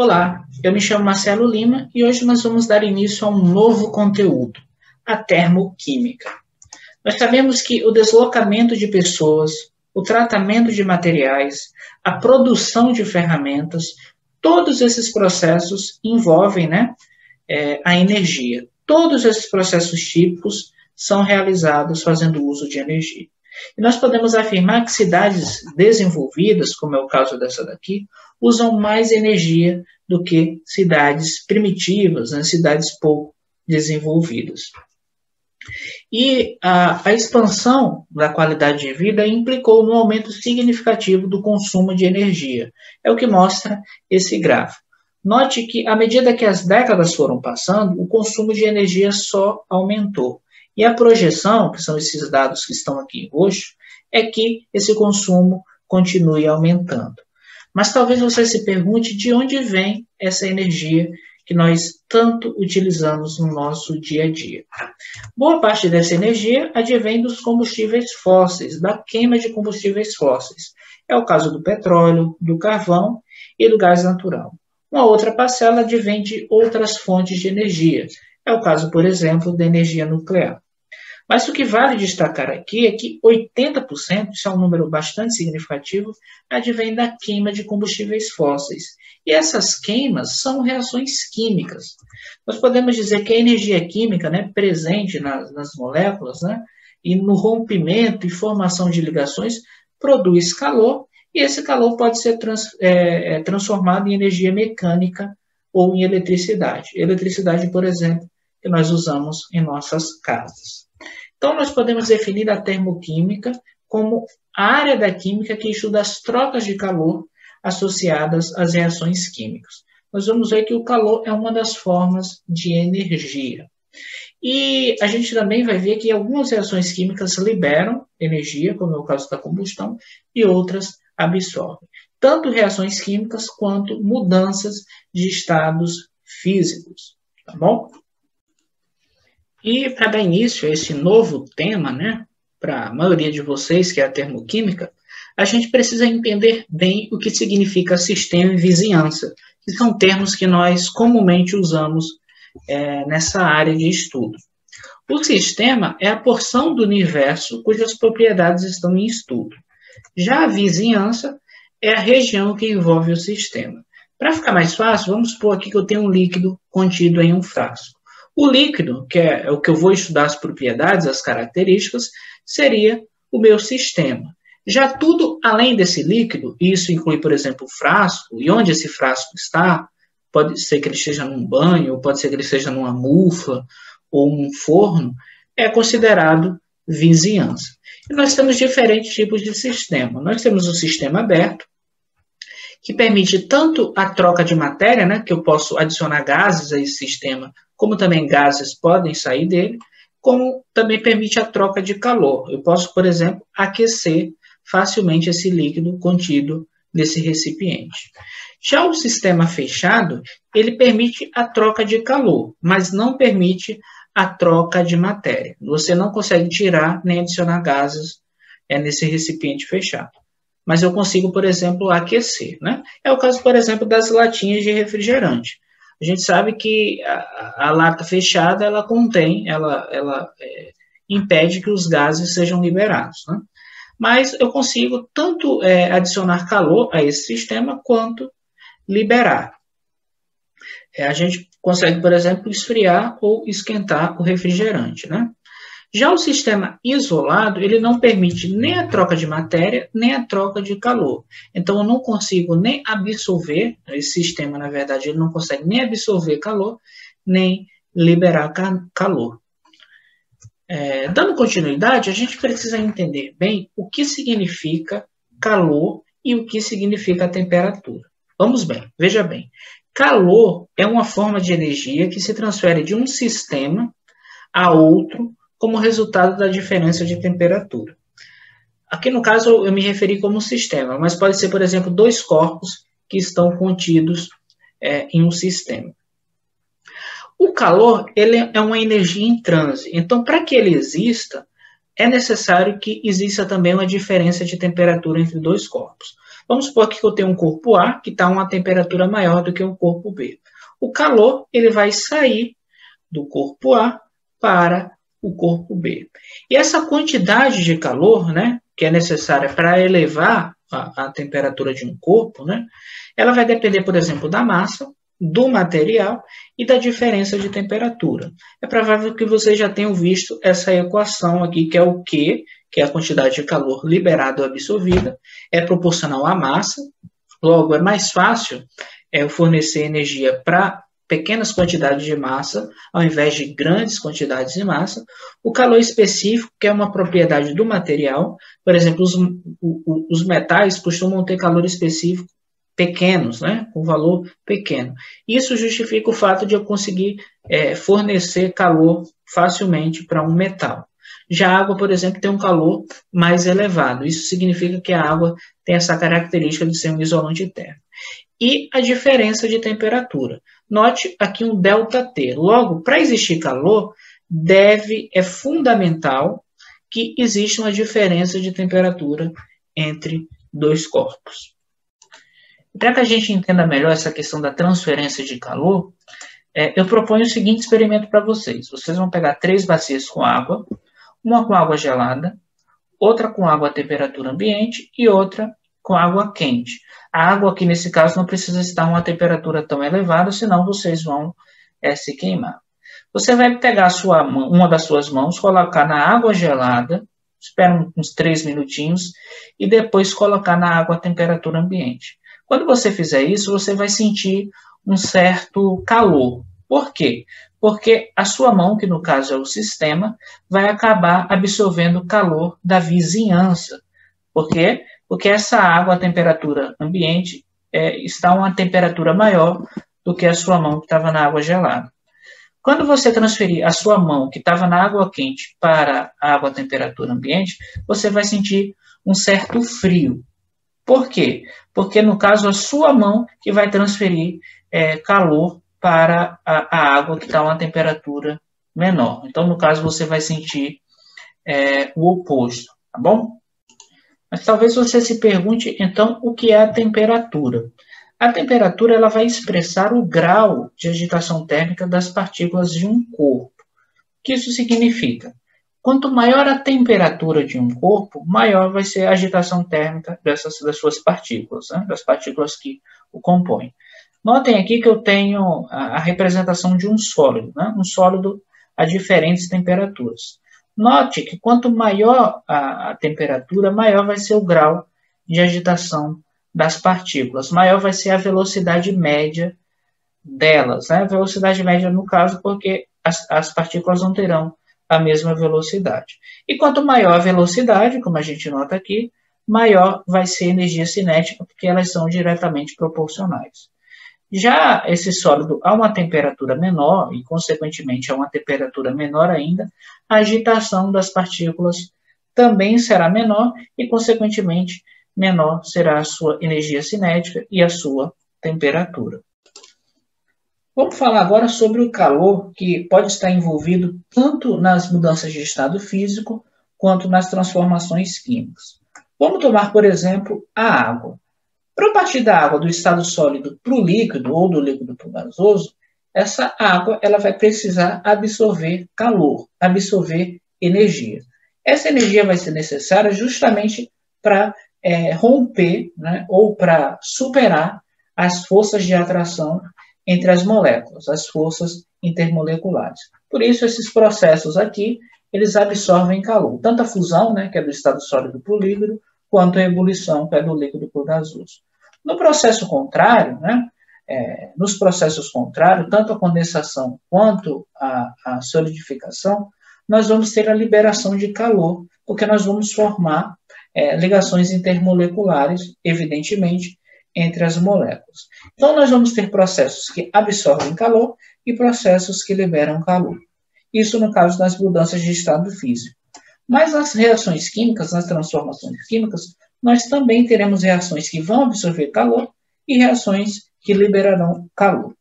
Olá, eu me chamo Marcelo Lima e hoje nós vamos dar início a um novo conteúdo, a termoquímica. Nós sabemos que o deslocamento de pessoas, o tratamento de materiais, a produção de ferramentas, todos esses processos envolvem a energia. Todos esses processos típicos são realizados fazendo uso de energia. E nós podemos afirmar que cidades desenvolvidas, como é o caso dessa daqui, usam mais energia do que cidades primitivas, cidades pouco desenvolvidas. E a expansão da qualidade de vida implicou no aumento significativo do consumo de energia. É o que mostra esse gráfico. Note que, à medida que as décadas foram passando, o consumo de energia só aumentou. E a projeção, que são esses dados que estão aqui em roxo, é que esse consumo continue aumentando. Mas talvez você se pergunte de onde vem essa energia que nós tanto utilizamos no nosso dia a dia. Boa parte dessa energia advém dos combustíveis fósseis, da queima de combustíveis fósseis. É o caso do petróleo, do carvão e do gás natural. Uma outra parcela advém de outras fontes de energia. É o caso, por exemplo, da energia nuclear. Mas o que vale destacar aqui é que 80%, isso é um número bastante significativo, advém da queima de combustíveis fósseis. E essas queimas são reações químicas. Nós podemos dizer que a energia química, presente nas moléculas, e no rompimento e formação de ligações, produz calor, e esse calor pode ser transformado em energia mecânica ou em eletricidade. Eletricidade, por exemplo, que nós usamos em nossas casas. Então, nós podemos definir a termoquímica como a área da química que estuda as trocas de calor associadas às reações químicas. Nós vamos ver que o calor é uma das formas de energia. E a gente também vai ver que algumas reações químicas liberam energia, como é o caso da combustão, e outras absorvem. Tanto reações químicas quanto mudanças de estados físicos. Tá bom? E para dar início a esse novo tema, para a maioria de vocês, que é a termoquímica, a gente precisa entender bem o que significa sistema e vizinhança, que são termos que nós comumente usamos nessa área de estudo. O sistema é a porção do universo cujas propriedades estão em estudo. Já a vizinhança é a região que envolve o sistema. Para ficar mais fácil, vamos supor aqui que eu tenho um líquido contido em um frasco. O líquido, que é o que eu vou estudar as propriedades, as características, seria o meu sistema. Já tudo além desse líquido, isso inclui, por exemplo, o frasco, e onde esse frasco está, pode ser que ele esteja num banho, ou pode ser que ele esteja numa mufa, ou num forno, é considerado vizinhança. E nós temos diferentes tipos de sistema. Nós temos o sistema aberto, que permite tanto a troca de matéria, que eu posso adicionar gases a esse sistema, como também gases podem sair dele, como também permite a troca de calor. Eu posso, por exemplo, aquecer facilmente esse líquido contido nesse recipiente. Já o sistema fechado, ele permite a troca de calor, mas não permite a troca de matéria. Você não consegue tirar nem adicionar gases nesse recipiente fechado. Mas eu consigo, por exemplo, aquecer. É o caso, por exemplo, das latinhas de refrigerante. A gente sabe que a lata fechada, ela contém, ela impede que os gases sejam liberados. Mas eu consigo tanto adicionar calor a esse sistema, quanto liberar. A gente consegue, por exemplo, esfriar ou esquentar o refrigerante. Já o sistema isolado, ele não permite nem a troca de matéria, nem a troca de calor. Então, eu não consigo nem absorver, esse sistema, na verdade, ele não consegue nem absorver calor, nem liberar calor. Dando continuidade, a gente precisa entender bem o que significa calor e o que significa temperatura. Vamos bem, veja bem. Calor é uma forma de energia que se transfere de um sistema a outro como resultado da diferença de temperatura. Aqui, no caso, eu me referi como sistema, mas pode ser, por exemplo, dois corpos que estão contidos em um sistema. O calor, ele é uma energia em transe. Então, para que ele exista, é necessário que exista também uma diferença de temperatura entre dois corpos. Vamos supor que eu tenho um corpo A que está a uma temperatura maior do que o corpo B. O calor ele vai sair do corpo A para o corpo B. E essa quantidade de calor, né, que é necessária para elevar a temperatura de um corpo, né, ela vai depender, por exemplo, da massa, do material e da diferença de temperatura. É provável que vocês já tenham visto essa equação aqui, que é o Q, que é a quantidade de calor liberada ou absorvida, é proporcional à massa, logo é mais fácil eu fornecer energia para pequenas quantidades de massa, ao invés de grandes quantidades de massa. O calor específico, que é uma propriedade do material, por exemplo, os metais costumam ter calor específico pequenos, né, com valor pequeno. Isso justifica o fato de eu conseguir fornecer calor facilmente para um metal. Já a água, por exemplo, tem um calor mais elevado. Isso significa que a água tem essa característica de ser um isolante térmico. E a diferença de temperatura. Note aqui um ΔT. Logo, para existir calor, é fundamental que exista uma diferença de temperatura entre dois corpos. Para que a gente entenda melhor essa questão da transferência de calor, eu proponho o seguinte experimento para vocês. Vocês vão pegar 3 bacias com água, uma com água gelada, outra com água a temperatura ambiente e outra com água quente. A água aqui, nesse caso, não precisa estar a uma temperatura tão elevada, senão vocês vão se queimar. Você vai pegar uma das suas mãos, colocar na água gelada, espera uns 3 minutinhos, e depois colocar na água a temperatura ambiente. Quando você fizer isso, você vai sentir um certo calor. Por quê? Porque a sua mão, que no caso é o sistema, vai acabar absorvendo calor da vizinhança. Por quê? Porque essa água, a temperatura ambiente, está a uma temperatura maior do que a sua mão que estava na água gelada. Quando você transferir a sua mão que estava na água quente para a água a temperatura ambiente, você vai sentir um certo frio. Por quê? Porque, no caso, a sua mão que vai transferir calor para a água que está a uma temperatura menor. Então, no caso, você vai sentir o oposto, tá bom? Mas talvez você se pergunte, então, o que é a temperatura? A temperatura ela vai expressar o grau de agitação térmica das partículas de um corpo. O que isso significa? Quanto maior a temperatura de um corpo, maior vai ser a agitação térmica das suas partículas, né? Das partículas que o compõem. Notem aqui que eu tenho a representação de um sólido, né? Um sólido a diferentes temperaturas. Note que quanto maior a temperatura, maior vai ser o grau de agitação das partículas, maior vai ser a velocidade média delas, né? Velocidade média no caso porque as partículas não terão a mesma velocidade. E quanto maior a velocidade, como a gente nota aqui, maior vai ser a energia cinética, porque elas são diretamente proporcionais. Já esse sólido a uma temperatura menor, e consequentemente a uma temperatura menor ainda, a agitação das partículas também será menor e, consequentemente, menor será a sua energia cinética e a sua temperatura. Vamos falar agora sobre o calor que pode estar envolvido tanto nas mudanças de estado físico quanto nas transformações químicas. Vamos tomar, por exemplo, a água. Para partir da água do estado sólido para o líquido ou do líquido para o gasoso, essa água ela vai precisar absorver calor, absorver energia. Essa energia vai ser necessária justamente para romper, né, ou para superar as forças de atração entre as moléculas, as forças intermoleculares. Por isso, esses processos aqui, eles absorvem calor. Tanto a fusão, né, que é do estado sólido para o líquido, quanto a ebulição, que é do líquido para o gasoso. No processo contrário, né, nos processos contrários, tanto a condensação quanto a solidificação, nós vamos ter a liberação de calor, porque nós vamos formar ligações intermoleculares, evidentemente, entre as moléculas. Então, nós vamos ter processos que absorvem calor e processos que liberam calor. Isso no caso das mudanças de estado físico. Mas nas reações químicas, nas transformações químicas, nós também teremos reações que vão absorver calor e reações que liberarão calor.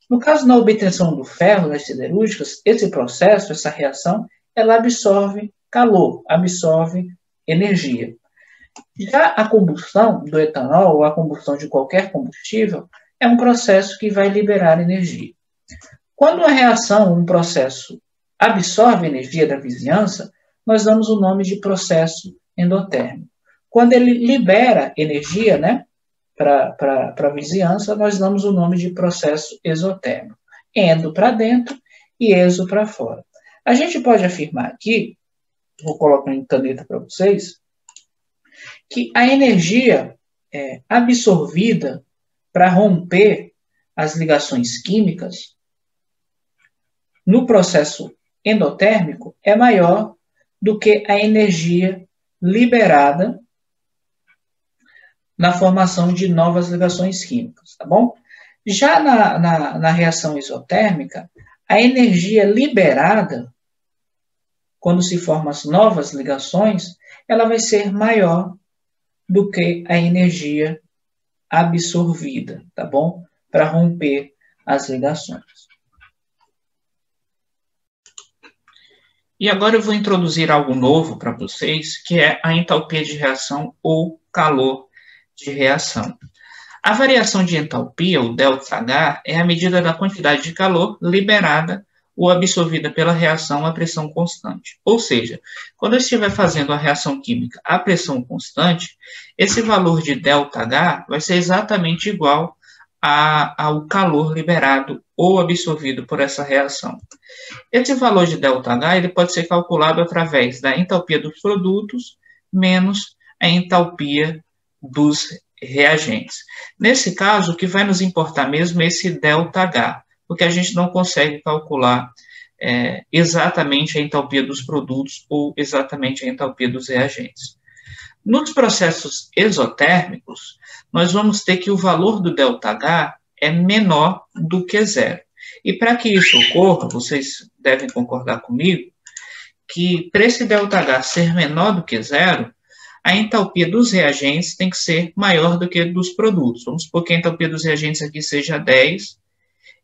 No caso da obtenção do ferro das siderúrgicas, esse processo, essa reação, ela absorve calor, absorve energia. Já a combustão do etanol, ou a combustão de qualquer combustível, é um processo que vai liberar energia. Quando uma reação, um processo, absorve energia da vizinhança, nós damos o nome de processo endotérmico. Quando ele libera energia, né, para a vizinhança, nós damos o nome de processo exotérmico. Endo para dentro e exo para fora. A gente pode afirmar aqui, vou colocar em caneta para vocês, que a energia absorvida para romper as ligações químicas no processo endotérmico é maior do que a energia liberada na formação de novas ligações químicas, tá bom? Já na reação isotérmica, a energia liberada, quando se formam as novas ligações, ela vai ser maior do que a energia absorvida, tá bom? Para romper as ligações. E agora eu vou introduzir algo novo para vocês, que é a entalpia de reação ou calor de reação. A variação de entalpia, ou ΔH, é a medida da quantidade de calor liberada ou absorvida pela reação a pressão constante. Ou seja, quando eu estiver fazendo a reação química a pressão constante, esse valor de ΔH vai ser exatamente igual ao calor liberado ou absorvido por essa reação. Esse valor de ΔH ele pode ser calculado através da entalpia dos produtos menos a entalpia dos reagentes. Nesse caso, o que vai nos importar mesmo é esse ΔH, porque a gente não consegue calcular exatamente a entalpia dos produtos ou exatamente a entalpia dos reagentes. Nos processos exotérmicos, nós vamos ter que o valor do ΔH é menor do que zero. E para que isso ocorra, vocês devem concordar comigo, que para esse ΔH ser menor do que zero, a entalpia dos reagentes tem que ser maior do que a dos produtos. Vamos supor que a entalpia dos reagentes aqui seja 10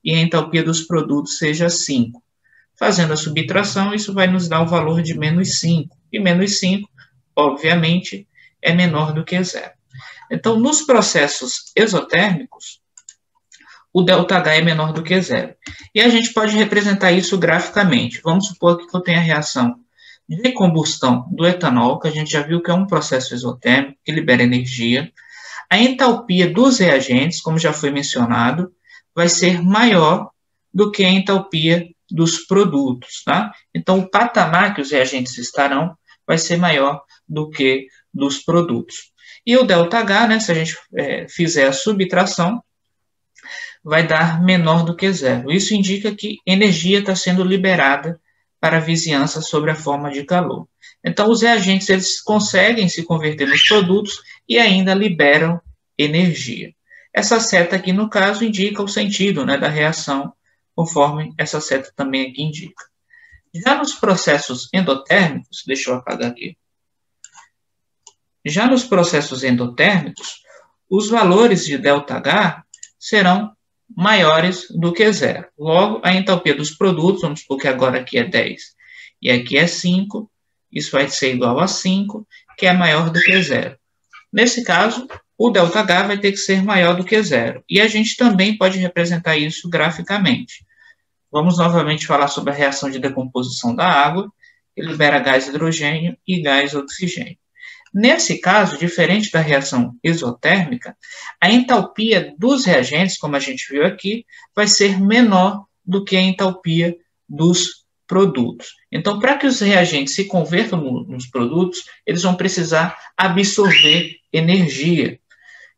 e a entalpia dos produtos seja 5. Fazendo a subtração, isso vai nos dar o valor de menos 5. E menos 5, obviamente, é menor do que zero. Então, nos processos exotérmicos, o ΔH é menor do que zero. E a gente pode representar isso graficamente. Vamos supor que eu tenha a reação de combustão do etanol, que a gente já viu que é um processo exotérmico, que libera energia. A entalpia dos reagentes, como já foi mencionado, vai ser maior do que a entalpia dos produtos, tá? Então, o patamar que os reagentes estarão vai ser maior do que dos produtos. E o ΔH, né, se a gente fizer a subtração, vai dar menor do que zero. Isso indica que energia está sendo liberada para a vizinhança sob a forma de calor. Então, os reagentes eles conseguem se converter nos produtos e ainda liberam energia. Essa seta aqui, no caso, indica o sentido, né, da reação, conforme essa seta também aqui indica. Já nos processos endotérmicos, deixa eu apagar aqui. Já nos processos endotérmicos, os valores de ΔH serão maiores do que zero. Logo, a entalpia dos produtos, vamos supor que agora aqui é 10 e aqui é 5, isso vai ser igual a 5, que é maior do que zero. Nesse caso, o ΔH vai ter que ser maior do que zero. E a gente também pode representar isso graficamente. Vamos novamente falar sobre a reação de decomposição da água, que libera gás hidrogênio e gás oxigênio. Nesse caso, diferente da reação exotérmica, a entalpia dos reagentes, como a gente viu aqui, vai ser menor do que a entalpia dos produtos. Então, para que os reagentes se convertam nos produtos, eles vão precisar absorver energia,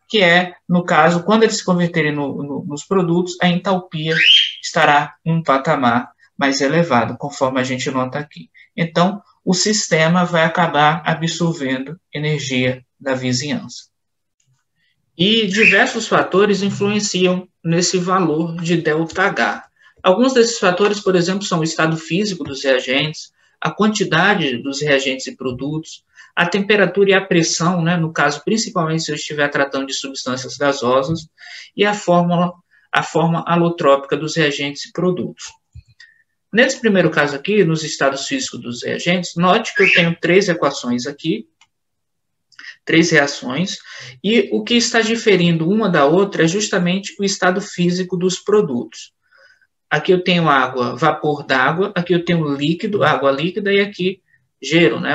que é, no caso, quando eles se converterem nos produtos, a entalpia estará em um patamar mais elevado, conforme a gente nota aqui. Então, o sistema vai acabar absorvendo energia da vizinhança. E diversos fatores influenciam nesse valor de ΔH. Alguns desses fatores, por exemplo, são o estado físico dos reagentes, a quantidade dos reagentes e produtos, a temperatura e a pressão, né, no caso, principalmente se eu estiver tratando de substâncias gasosas, e a forma alotrópica dos reagentes e produtos. Nesse primeiro caso aqui, nos estados físicos dos reagentes, note que eu tenho 3 equações aqui. três reações, e o que está diferindo uma da outra é justamente o estado físico dos produtos. Aqui eu tenho água, vapor d'água, aqui eu tenho líquido, água líquida, e aqui gelo, né,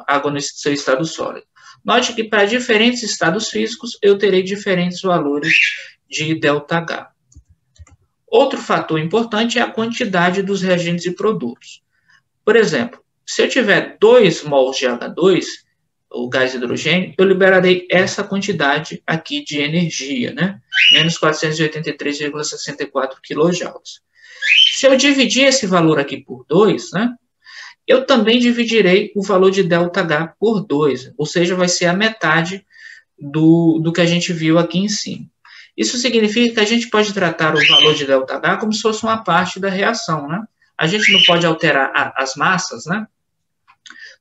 água no seu estado sólido. Note que para diferentes estados físicos eu terei diferentes valores de ΔH. Outro fator importante é a quantidade dos reagentes e produtos. Por exemplo, se eu tiver 2 mols de H2, o gás hidrogênio, eu liberarei essa quantidade aqui de energia, né? Menos 483,64 kJ. Se eu dividir esse valor aqui por 2, né? Eu também dividirei o valor de ΔH por 2, ou seja, vai ser a metade do que a gente viu aqui em cima. Isso significa que a gente pode tratar o valor de ΔH como se fosse uma parte da reação, né? A gente não pode alterar as massas, né,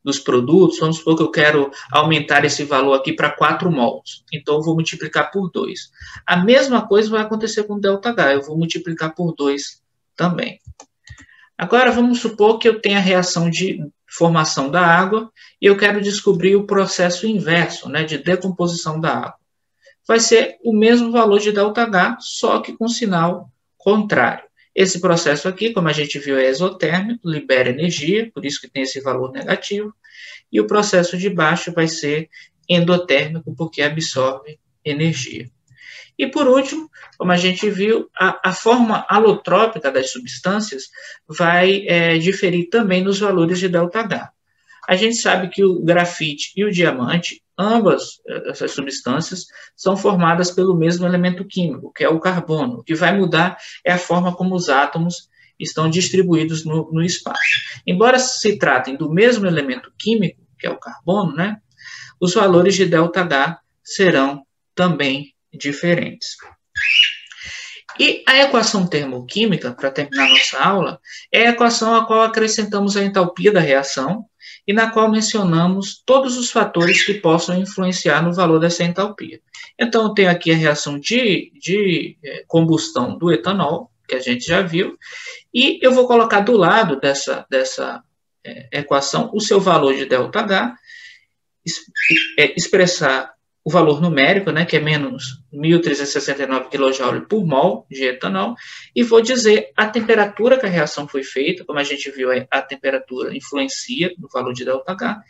dos produtos. Vamos supor que eu quero aumentar esse valor aqui para 4 mols. Então, eu vou multiplicar por 2. A mesma coisa vai acontecer com ΔH. Eu vou multiplicar por 2 também. Agora, vamos supor que eu tenha a reação de formação da água e eu quero descobrir o processo inverso, né, de decomposição da água. Vai ser o mesmo valor de ΔH, só que com sinal contrário. Esse processo aqui, como a gente viu, é exotérmico, libera energia, por isso que tem esse valor negativo. E o processo de baixo vai ser endotérmico, porque absorve energia. E por último, como a gente viu, a forma alotrópica das substâncias vai diferir também nos valores de ΔH. A gente sabe que o grafite e o diamante, ambas essas substâncias, são formadas pelo mesmo elemento químico, que é o carbono. O que vai mudar é a forma como os átomos estão distribuídos no espaço. Embora se tratem do mesmo elemento químico, que é o carbono, né, os valores de ΔH serão também diferentes. E a equação termoquímica, para terminar nossa aula, é a equação a qual acrescentamos a entalpia da reação e na qual mencionamos todos os fatores que possam influenciar no valor dessa entalpia. Então, eu tenho aqui a reação de combustão do etanol, que a gente já viu, e eu vou colocar do lado dessa equação o seu valor de ΔH, expressar o valor numérico, né, que é menos 1.369 kJ por mol de etanol, e vou dizer a temperatura que a reação foi feita, como a gente viu, a temperatura influencia no valor de ΔH,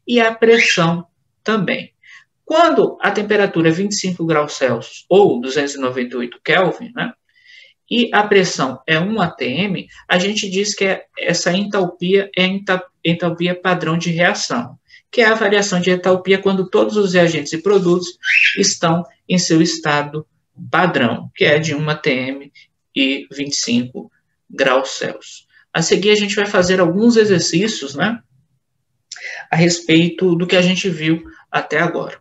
e a pressão também. Quando a temperatura é 25 graus Celsius ou 298 Kelvin, né, e a pressão é 1 atm, a gente diz que essa entalpia é a entalpia padrão de reação, que é a variação de entalpia quando todos os reagentes e produtos estão em seu estado padrão, que é de 1 atm e 25 graus Celsius. A seguir, a gente vai fazer alguns exercícios, né, a respeito do que a gente viu até agora.